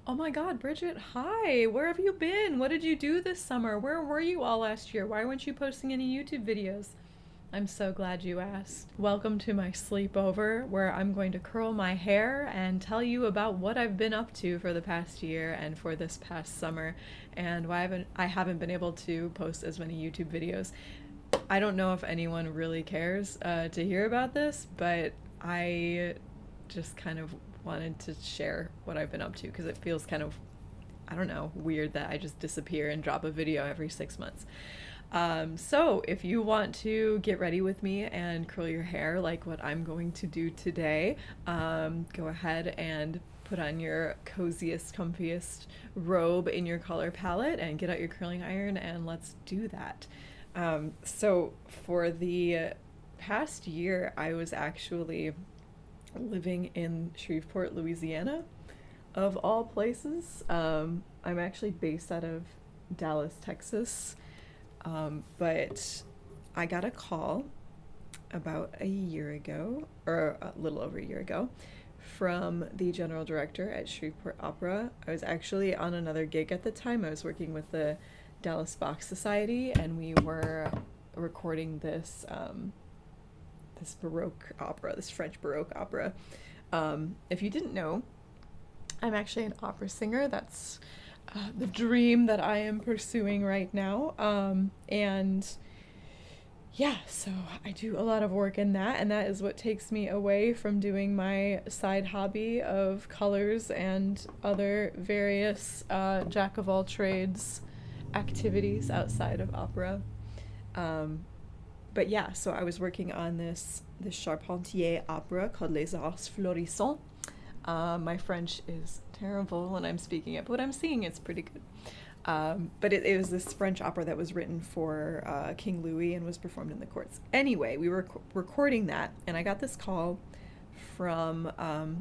Oh my God, Bridget, hi. Where have you been? What did you do this summer? Where were you all last year? Why weren't you posting any YouTube videos? I'm so glad you asked. Welcome to my sleepover where I'm going to curl my hair and tell you about what I've been up to for the past year and for this past summer and why I haven't been able to post as many YouTube videos. I don't know if anyone really cares to hear about this, but I just kind of wanted to share what I've been up to because it feels kind of, I don't know, weird that I just disappear and drop a video every 6 months. So, if you want to get ready with me and curl your hair like what I'm going to do today, go ahead and put on your coziest, comfiest robe in your color palette and get out your curling iron and let's do that. So, for the past year, I was actually living in Shreveport, Louisiana, of all places. I'm actually based out of Dallas, Texas, but I got a call about a year ago, or a little over a year ago, from the general director at Shreveport Opera. I was actually on another gig at the time. I was working with the Dallas Bach Society, and we were recording this Baroque opera, this French Baroque opera. If you didn't know, I'm actually an opera singer. That's the dream that I am pursuing right now. And yeah, so I do a lot of work in that, and that is what takes me away from doing my side hobby of colors and other various jack of all trades activities outside of opera. Um, but yeah, so I was working on this Charpentier opera called Les Arts Florissants. My French is terrible when I'm speaking it, but when I'm singing it's pretty good. But it was this French opera that was written for King Louis and was performed in the courts. Anyway, we were recording that, and I got this call from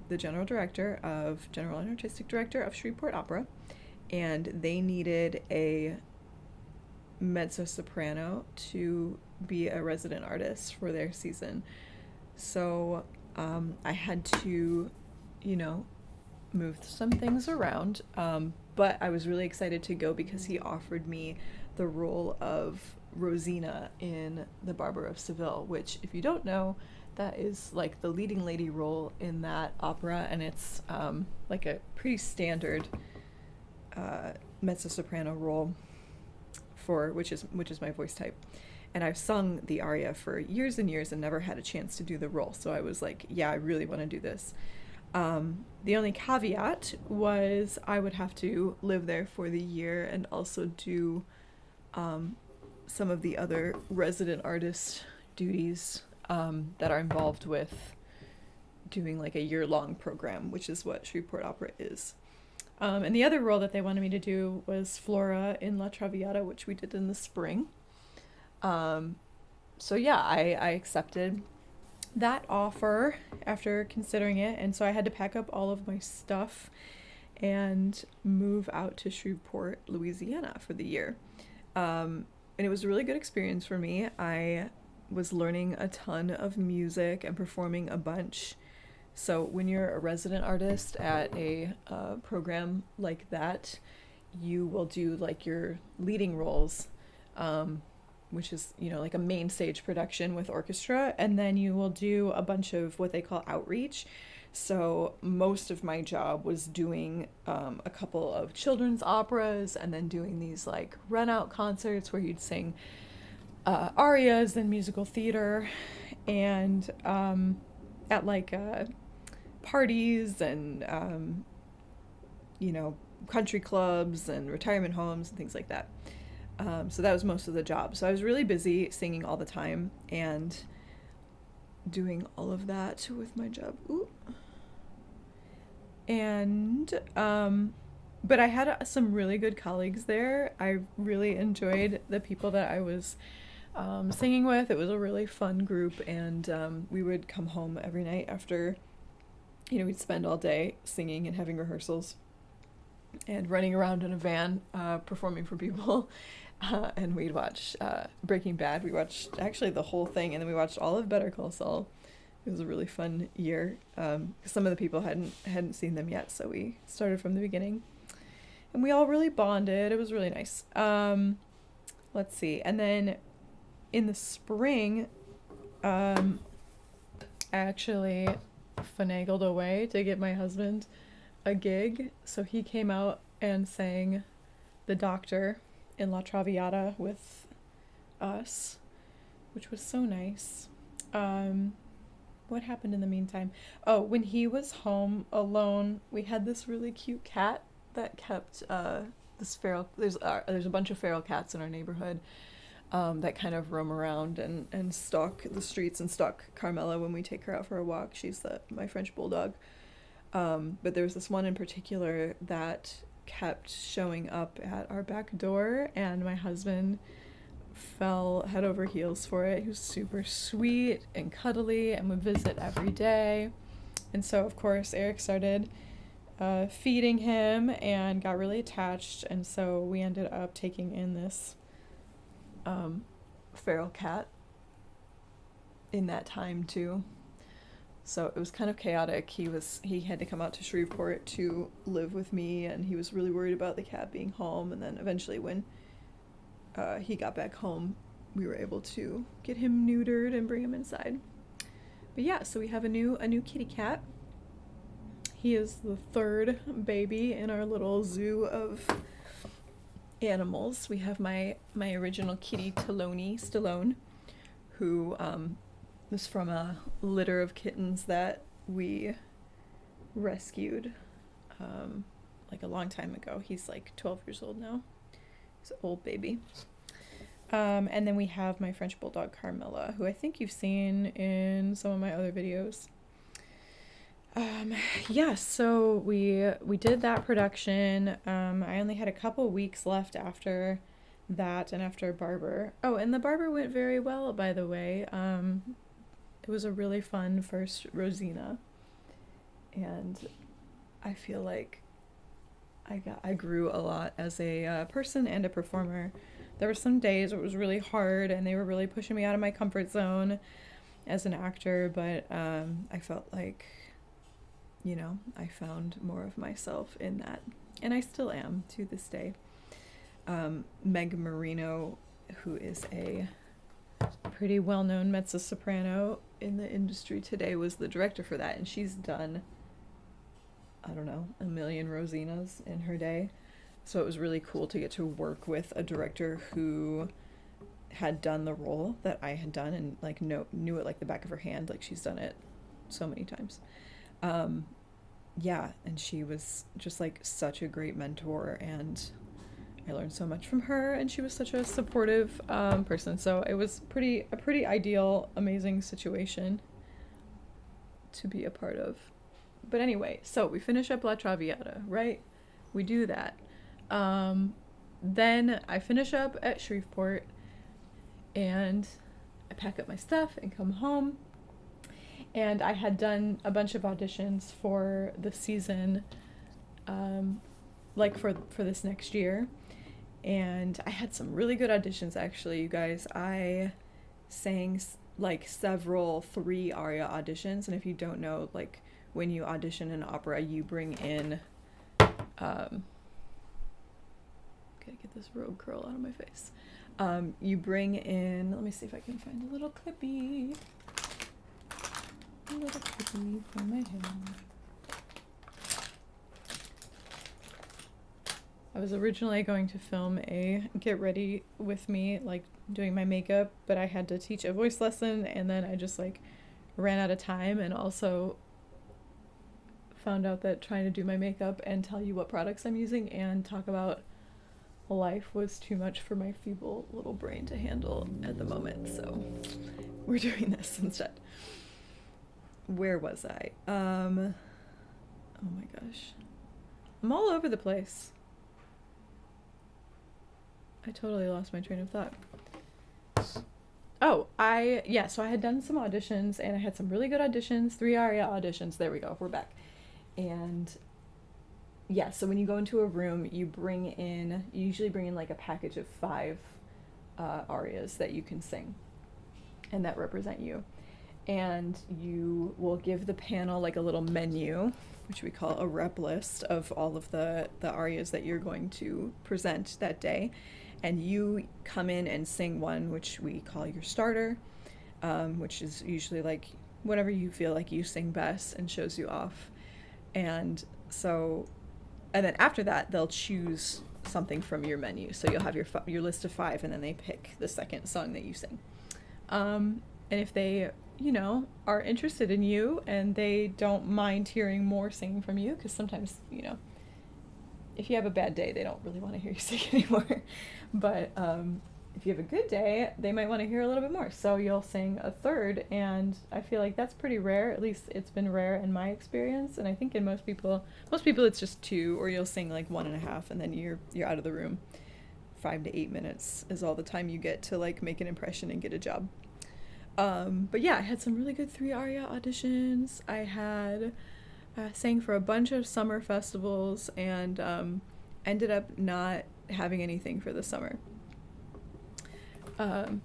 the general and artistic director of Shreveport Opera, and they needed a mezzo soprano to be a resident artist for their season. So I had to, you know, move some things around. But I was really excited to go because he offered me the role of Rosina in The Barber of Seville, which, if you don't know, that is like the leading lady role in that opera, and it's like a pretty standard mezzo soprano role for which is my voice type. And I've sung the aria for years and years and never had a chance to do the role. So I was like, yeah, I really want to do this. The only caveat was I would have to live there for the year and also do some of the other resident artist duties that are involved with doing like a year-long program, which is what Shreveport Opera is. And the other role that they wanted me to do was Flora in La Traviata, which we did in the spring. So yeah, I accepted that offer after considering it, and so I had to pack up all of my stuff and move out to Shreveport, Louisiana for the year. And it was a really good experience for me. I was learning a ton of music and performing a bunch. So when you're a resident artist at a program like that, you will do like your leading roles, which is, you know, like a main stage production with orchestra, and then you will do a bunch of what they call outreach. So most of my job was doing a couple of children's operas and then doing these like run out concerts where you'd sing arias and musical theater, and at like parties and you know, country clubs and retirement homes and things like that. So that was most of the job. So I was really busy singing all the time and doing all of that with my job. Ooh. And but I had some really good colleagues there. I really enjoyed the people that I was singing with. It was a really fun group, and we would come home every night after, you know, we'd spend all day singing and having rehearsals and running around in a van performing for people. And we'd watch Breaking Bad. We watched actually the whole thing, and then we watched all of Better Call Saul. It was a really fun year. Some of the people hadn't seen them yet, so we started from the beginning, and we all really bonded. It was really nice. Let's see, and then in the spring, I actually finagled a way to get my husband a gig, so he came out and sang The Doctor in La Traviata with us, which was so nice. What happened in the meantime? Oh, when he was home alone, we had this really cute cat that kept this feral. There's a bunch of feral cats in our neighborhood that kind of roam around and stalk the streets and stalk Carmela when we take her out for a walk. She's my French bulldog. But there was this one in particular that kept showing up at our back door, and my husband fell head over heels for it. He was super sweet and cuddly and would visit every day. And so, of course, Eric started feeding him and got really attached, and so we ended up taking in this feral cat in that time too. So it was kind of chaotic. He had to come out to Shreveport to live with me, and he was really worried about the cat being home. And then eventually, when he got back home, we were able to get him neutered and bring him inside. But yeah, so we have a new kitty cat. He is the third baby in our little zoo of animals. We have my original kitty Stallone, who was from a litter of kittens that we rescued like a long time ago. He's like 12 years old now. He's an old baby. And then we have my French bulldog Carmela, who I think you've seen in some of my other videos. Yeah, so we did that production. I only had a couple weeks left after that and after Barber. Oh, and the Barber went very well, by the way. It was a really fun first Rosina, and I feel like I grew a lot as a person and a performer. There were some days where it was really hard, and they were really pushing me out of my comfort zone as an actor, but I felt like, you know, I found more of myself in that, and I still am to this day. Meg Marino, who is a pretty well-known mezzo-soprano in the industry today, was the director for that, and she's done, I don't know, a million Rosinas in her day. So it was really cool to get to work with a director who had done the role that I had done and like knew it like the back of her hand. Like, she's done it so many times. Yeah, and she was just like such a great mentor, and I learned so much from her, and she was such a supportive person. So it was a pretty ideal, amazing situation to be a part of. But anyway, so we finish up La Traviata, right? We do that. Then I finish up at Shreveport, and I pack up my stuff and come home. And I had done a bunch of auditions for the season, like for this next year. And I had some really good auditions, actually, you guys. I sang like several 3 aria auditions, and if you don't know, like when you audition an opera, you bring in gotta get this rogue curl out of my face. You bring in, let me see if I can find a little clippy. A little clippy for my hair. I was originally going to film a get ready with me, like doing my makeup, but I had to teach a voice lesson, and then I just like ran out of time, and also found out that trying to do my makeup and tell you what products I'm using and talk about life was too much for my feeble little brain to handle at the moment, so we're doing this instead. Where was I? Oh my gosh. I'm all over the place. I totally lost my train of thought. Oh, so I had done some auditions, and I had some really good auditions, 3 aria auditions. There we go, we're back. And yeah, so when you go into a room, you usually bring in like a package of 5 arias that you can sing and that represent you. and you will give the panel like a little menu, which we call a rep list of all of the arias that you're going to present that day. And you come in and sing one, which we call your starter, which is usually like whatever you feel like you sing best and shows you off. And so, and then after that, they'll choose something from your menu. So you'll have your list of 5, and then they pick the second song that you sing. And if they, are interested in you and they don't mind hearing more singing from you, because sometimes, if you have a bad day, they don't really want to hear you sing anymore. But if you have a good day, they might want to hear a little bit more. So you'll sing a third, and I feel like that's pretty rare. At least it's been rare in my experience, and I think in most people it's just 2, or you'll sing like 1.5, and then you're out of the room. 5 to 8 minutes is all the time you get to like make an impression and get a job. But yeah, I had some really good 3 aria auditions. I had sang for a bunch of summer festivals, and ended up not having anything for the summer.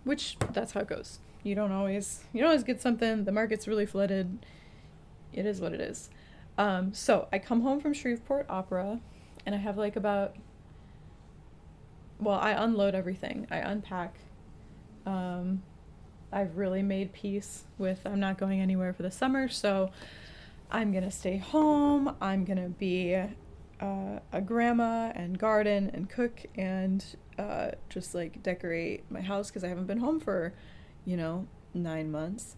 Which, that's how it goes. You don't always get something. The market's really flooded. It is what it is. So I come home from Shreveport Opera, and I have like I unload everything. I unpack. I've really made peace with I'm not going anywhere for the summer, so I'm gonna stay home. I'm gonna be a grandma and garden and cook and just like decorate my house, because I haven't been home for 9 months.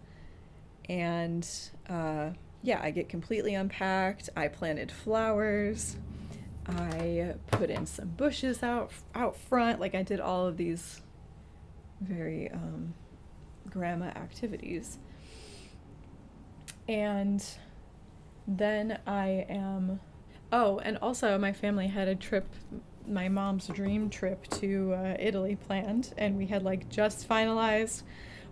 And I get completely unpacked. I planted flowers. I put in some bushes out front. Like, I did all of these very grandma activities. And then and also my family had a trip, my mom's dream trip to Italy planned, and we had like just finalized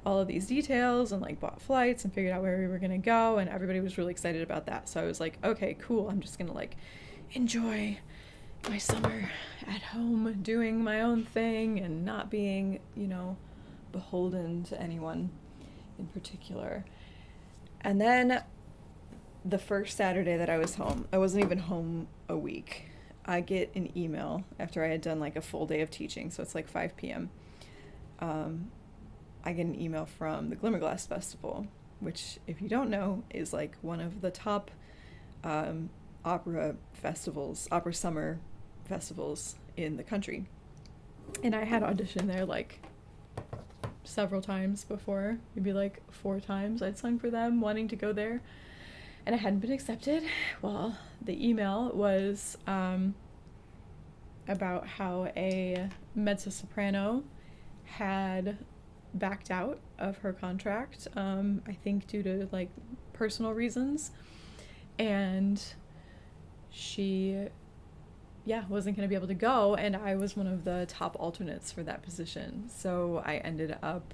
all of these details and like bought flights and figured out where we were gonna go, and everybody was really excited about that. So I was like, okay, cool, I'm just gonna like enjoy my summer at home doing my own thing and not being, beholden to anyone in particular. And then the first Saturday that I was home, I wasn't even home a week. I get an email after I had done like a full day of teaching, so it's like 5 p.m. I get an email from the Glimmerglass Festival, which, if you don't know, is like one of the top opera summer festivals in the country. And I had auditioned there like several times before, maybe like 4 times I'd sung for them, wanting to go there, and I hadn't been accepted. Well, the email was about how a mezzo-soprano had backed out of her contract, I think due to like personal reasons, and she wasn't going to be able to go, and I was one of the top alternates for that position. So I ended up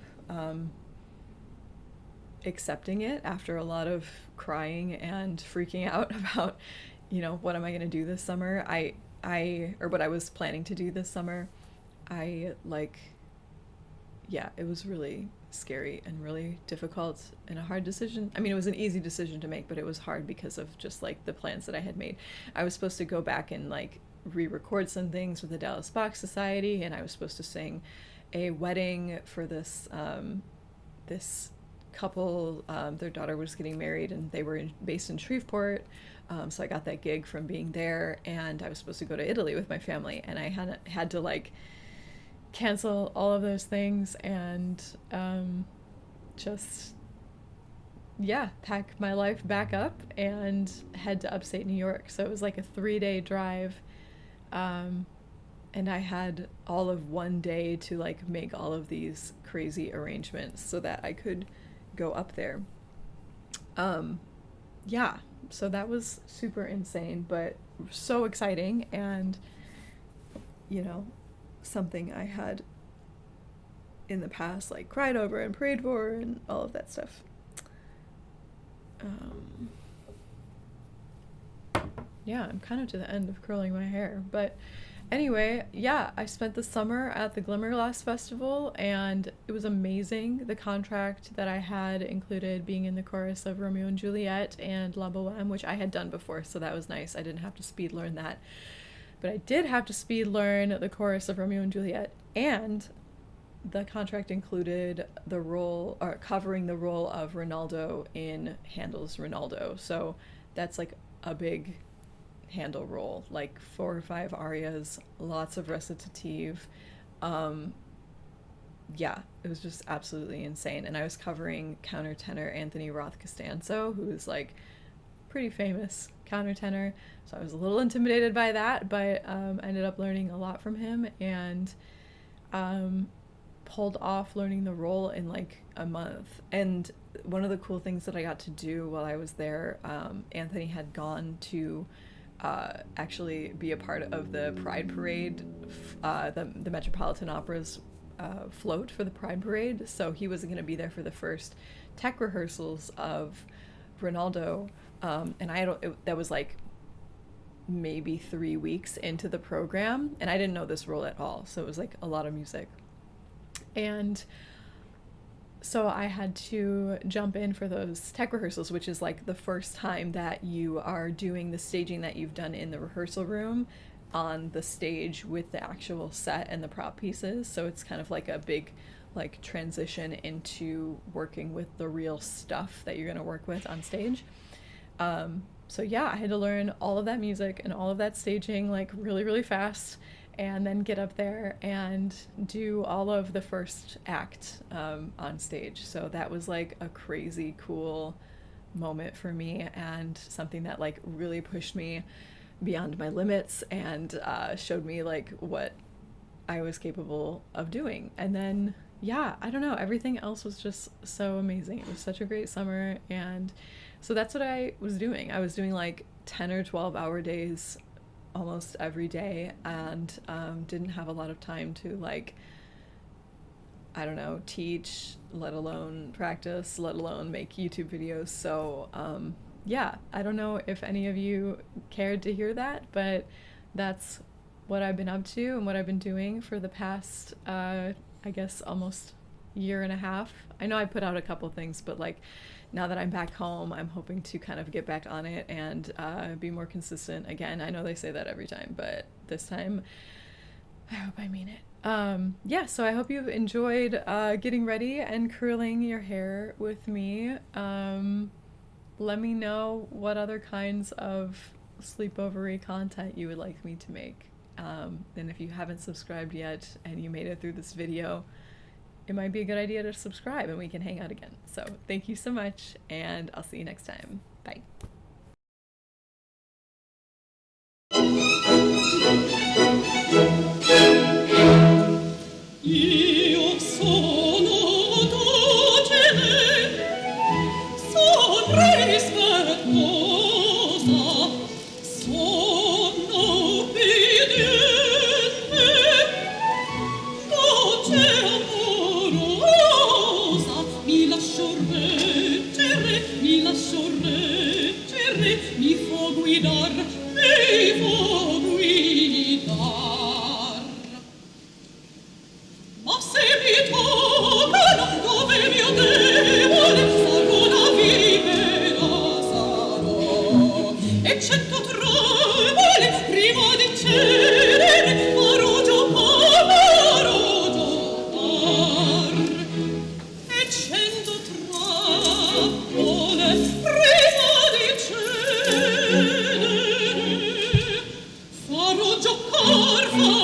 accepting it after a lot of crying and freaking out about, what am I going to do this summer? Or what I was planning to do this summer. It was really scary and really difficult and a hard decision. I mean, it was an easy decision to make, but it was hard because of just like the plans that I had made. I was supposed to go back and like re-record some things with the Dallas Bach Society, and I was supposed to sing a wedding for this couple. Their daughter was getting married, and they were based in Shreveport, so I got that gig from being there, and I was supposed to go to Italy with my family, and I had to like cancel all of those things and pack my life back up and head to upstate New York. So it was like a 3-day drive, and I had all of one day to like make all of these crazy arrangements so that I could go up there. So that was super insane, but so exciting, and something I had in the past like cried over and prayed for and all of that stuff. I'm kind of to the end of curling my hair, but Anyway, yeah, I spent the summer at the Glimmerglass Festival and it was amazing. The contract that I had included being in the chorus of Romeo and Juliet and La Boheme, which I had done before, so that was nice. I didn't have to speed learn that. But I did have to speed learn the chorus of Romeo and Juliet, and the contract included the role, or covering the role of Ronaldo in Handel's Ronaldo. So that's like a big Handel role, like 4 or 5 arias, lots of recitative. Yeah, it was just absolutely insane. And I was covering countertenor Anthony Roth Costanzo, who is like pretty famous countertenor. So I was a little intimidated by that, but I ended up learning a lot from him and pulled off learning the role in like a month. And one of the cool things that I got to do while I was there, Anthony had gone to actually be a part of the Pride Parade, the Metropolitan Opera's float for the Pride Parade. So he wasn't going to be there for the first tech rehearsals of Ronaldo. And that was like maybe 3 weeks into the program, and I didn't know this role at all. So it was like a lot of music. And so I had to jump in for those tech rehearsals, which is like the first time that you are doing the staging that you've done in the rehearsal room on the stage with the actual set and the prop pieces. So it's kind of like a big like transition into working with the real stuff that you're going to work with on stage. So yeah, I had to learn all of that music and all of that staging like really, really fast, and then get up there and do all of the first act on stage. So that was like a crazy cool moment for me, and something that like really pushed me beyond my limits and showed me like what I was capable of doing. And then yeah, I don't know, everything else was just so amazing. It was such a great summer. And so that's what I was doing. I was doing like 10 or 12-hour days almost every day, and didn't have a lot of time to like, I don't know, teach, let alone practice, let alone make YouTube videos. So yeah, I don't know if any of you cared to hear that, but that's what I've been up to and what I've been doing for the past I guess almost year and a half. I know I put out a couple things, but like now that I'm back home, I'm hoping to kind of get back on it and be more consistent again. I know they say that every time, but this time I hope I mean it. Yeah, so I hope you've enjoyed getting ready and curling your hair with me. Let me know what other kinds of sleepovery content you would like me to make. And if you haven't subscribed yet and you made it through this video, it might be a good idea to subscribe and we can hang out again. So thank you so much, and I'll see you next time. Bye. Io sono docile, son rispettosa, sono obbediente, dolce amorosa, mi lascio reggere, mi fo guidar, mi fo guidar. Ma se mi toccano dove mio debole, sarò la vivera, sarò, e 100 trovole prima di cedere, farò giocare, e 100 trovole prima di cedere, farò giocare,